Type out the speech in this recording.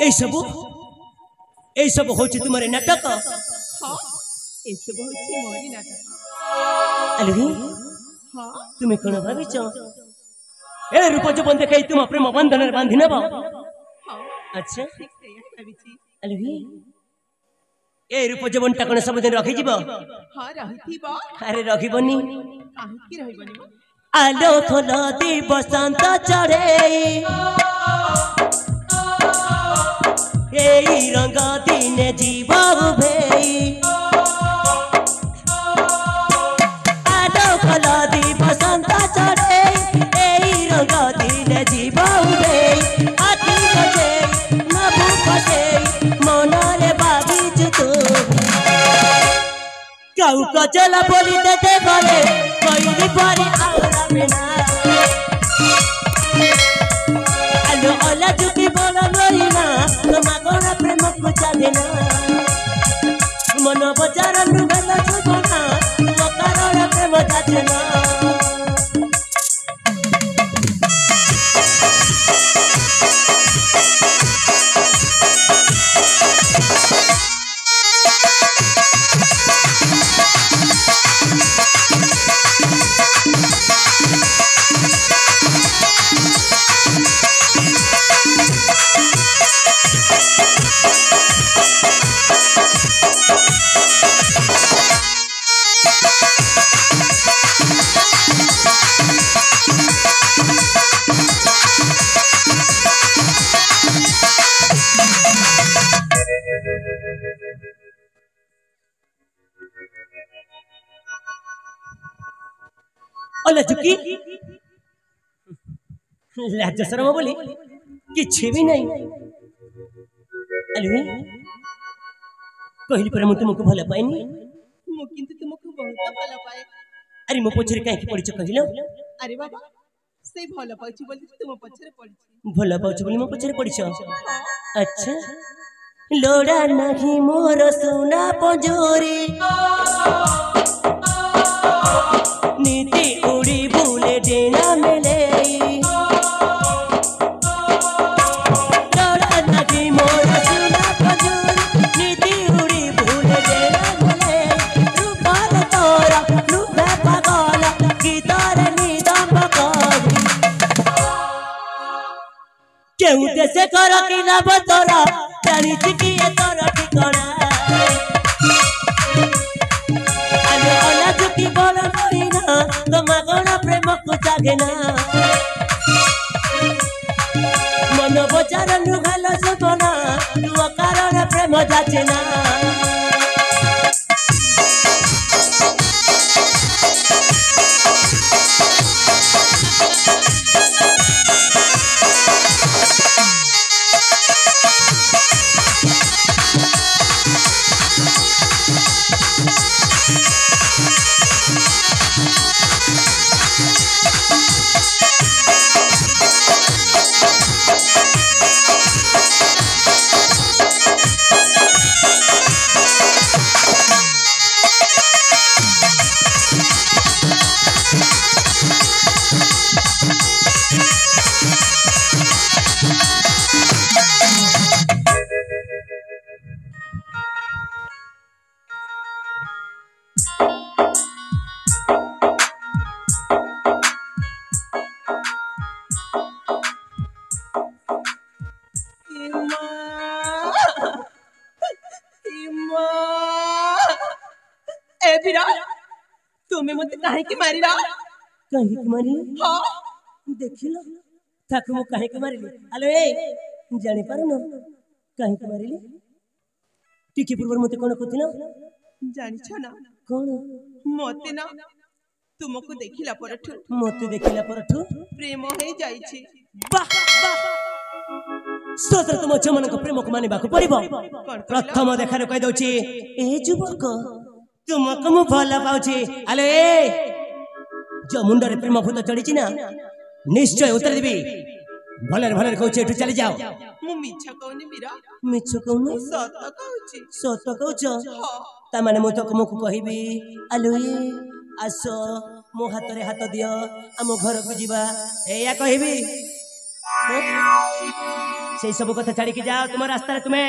ए सब होची तुम्हारे नाटक। हां ए सब होची मोरी नाटक। अलही हां तुम्हें कोन भाबिच ए रूप जबन देखै तुम प्रेम बंधन बांधि नेब। हां अच्छा ठीक से यही भाबिची। अलही ए रूप जबन टा कोन सब दिन रखि जीव। हां रहिथिबा। अरे रखिबनी काहे की रहिबनी। आलो खोलो दी बसंत चढ़े एई रंग दिने जीव भेई। आलो खोलो दी बसंत चढ़े एई रंग दिने जीव भेई। आखि बजे नभु बजे मनरे भाबिच तू काउ कचला बोली देते गले कोई पारे आवरा बिना। आलो ओला जुटी बोला नरीना तमा कोना प्रेम को चाहेना मन बजार नुगला छुबना तो कारण प्रेम जाचना। ओला चुकी लाज शरम बोली किछि भी नहीं। अलवी कहली पर मु तुमको भल पाइनी। मु किंतु तुमको बहुत भल पाए। अरे मो पछरे काहे पड़िछ कहिलो। अरे बाबा से भल पाउछि बोली तुम पछरे पड़िछि। भल पाउछि बोली मो पछरे पड़िछ। अच्छा लोड़ा नाही मोर सोना पजोरी नीति उड़ी भूले देना मिले। लोड़ा नाही मोर सोना पजोरी नीति उड़ी भूले देना मिले। रूपाल तोरा रूपे पागल गीतार निदम बकरी केहू देशे कर कि लाभ तोरा जानी चिकी तोरा ठिकाना। आलो ओला चुकी बोला नरीना तमा कोना प्रेम को जागेना मन बजार नुगला छुबना तो कारण प्रेम जाचना। ए बिरा तुम्हें मत काहे की मारी रा कहीं की मारी। हां देखिलो ताको मो काहे की मारिली। आलो ए जानि पारो न काहे की मारिली। टिके पूर्व मते कोन कथिलो जानि छ ना कोन मते ना तुमको देखिला परठु मते देखिला परठु प्रेम हे जाई छी। वाह वाह सोतर तुम चमन को प्रेम को मानिबा को परिबो। प्रथम देखार कहि दउची ए जुबक तुमको मु भला पाउची। आलो ए जो मुंडरे प्रेम भूत चढ़ी ना निश्चय उत्तर देबी। भलर भलर कहूचे एठू चली जाओ। मु मिछ कहनी बिरा मिछ कहनु सत कहूची। सत कहूच ता माने मु तो तुमको कहबी आलो ए आसो मो हाथ रे हाथ दियो आम घर को जीवा एया कहबी। সেই সব কথা ছাড়িকি যাও তোমার রাস্তায় তুমি